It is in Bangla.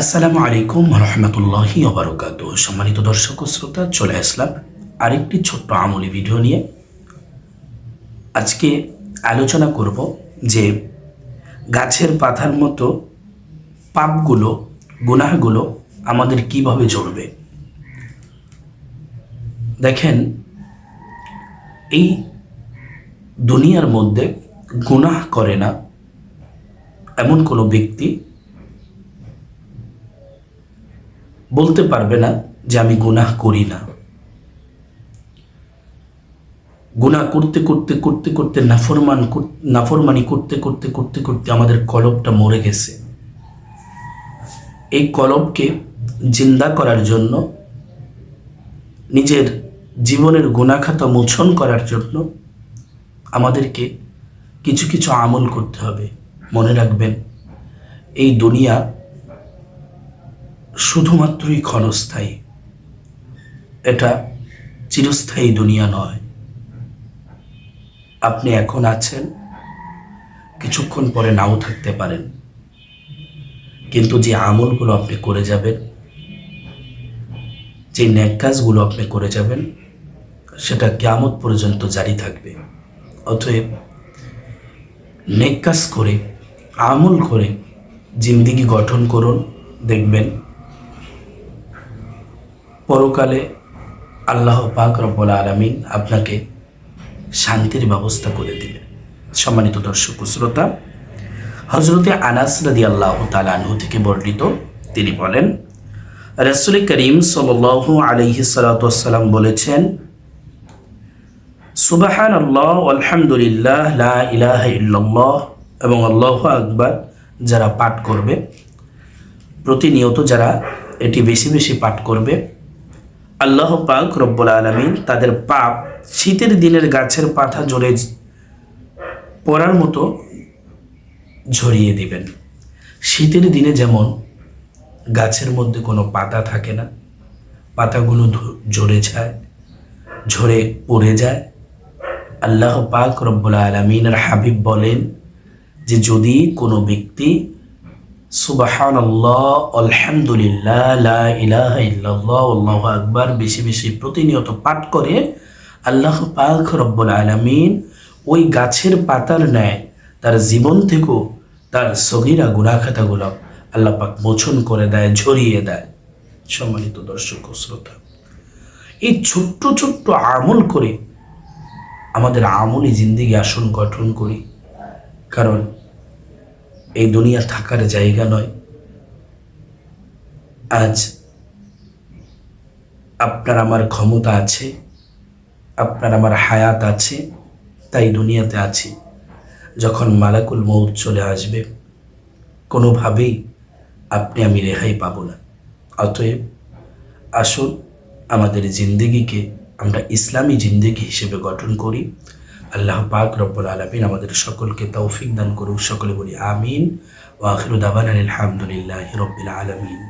আসসালামু আলাইকুম রহমতুল্লাহি ওবারাকাতুহু। সম্মানিত দর্শক ও শ্রোতা, চলে আসলাম আরেকটি ছোট্ট আমলি ভিডিও নিয়ে। আজকে আলোচনা করব যে গাছের পাতার মতো পাপগুলো, গুনাহগুলো আমাদের কিভাবে জড়বে। দেখেন, এই দুনিয়ার মধ্যে গুনাহ করে না এমন কোনো ব্যক্তি বলতে পারবে না যে আমি গুনাহ করি না। গুনাহ করতে করতে করতে করতে নাফরমানি করতে করতে করতে করতে আমাদের কলবটা মরে গেছে। এই কলবকে জিন্দা করার জন্য, নিজের জীবনের গুনাহখাতা মোচন করার জন্য আমাদেরকে কিছু কিছু আমল করতে হবে। মনে রাখবেন, এই দুনিয়া শুধুমাত্রই ক্ষণস্থায়ী, এটা চিরস্থায়ী দুনিয়া নয়। আপনি এখন আছেন, কিছুক্ষণ পরে নাও থাকতে পারেন, কিন্তু যে আমলগুলো আপনি করে যাবেন, যে নেক কাজগুলো আপনি করে যাবেন, সেটা কিয়ামত পর্যন্ত জারি থাকবে। অতএব নেক কাজ করে, আমল করে জিন্দেগি গঠন করুন। দেখবেন পরকালে আল্লাহ পাক রব্বুল আলামিন আপনাকে শান্তির ব্যবস্থা করে দিবেন। সম্মানিত দর্শক ও শ্রোতা, হযরতে আনাস রাদিয়াল্লাহু তাআলা আনহু থেকে বর্ণিত, তিনি বলেন, রাসূল করিম সাল্লাল্লাহু আলাইহি সাল্লাতু ওয়াসসালাম বলেছেন, সুবহানাল্লাহ আলহামদুলিল্লাহ লা ইলাহা ইল্লাল্লাহ এবং আল্লাহু আকবার যারা পাঠ করবে, প্রতিনিয়ত যারা এটি বেশি বেশি পাঠ করবে, আল্লাহ পাক রব্বুল আলামিন তাদের পাপ শীতের দিনের গাছের পাতা জড়ে পড়ার মতো ঝরিয়ে দিবেন। শীতের দিনে যেমন গাছের মধ্যে কোনো পাতা থাকে না, পাতাগুলো ঝরে যায়, ঝরে পড়ে যায়। আল্লাহ পাক রব্বুল আলামিনের হাবিব বলেন যে যদি কোনো ব্যক্তি সুবহানাল্লাহ আলহামদুলিল্লাহ লা ইলাহা ইল্লাল্লাহ আল্লাহু আকবার বেশি বেশি প্রতিনিয়ত পাঠ করে, আল্লাহ পাক রব্বুল আলামিন ওই গাছের পাতার ন্যায় তার জীবন থেকেও তার সগীরা গুনাহ খাতাগুলো আল্লাহ পাক মোচন করে দেয়, ঝরিয়ে দেয়। সম্মানিত দর্শক ও শ্রোতা, এই ছোট্ট ছোট্ট আমল করে আমাদের আমলি জিন্দেগি আসন গঠন করি। কারণ এই দুনিয়া থাকার জায়গা নয়। আজ আপনার আমার ক্ষমতা আছে, আপনার আমার হায়াত আছে, তাই দুনিয়াতে আছি। যখন মালাকুল মউত চলে আসবে, কোনোভাবেই আপনি আমি রেহাই পাবো না। অতএব আসুন আমাদের জিন্দেগিকে আমরা ইসলামী জিন্দেগি হিসেবে গঠন করি। আল্লাহ পাক রব্বুল আলামিন আমাদের সকলকে তৌফিক দান করুক। সকলে বলি আমিন। ওয়া আখিরু দাওয়ানা আলহামদুলিল্লাহি রাব্বিল আলামিন।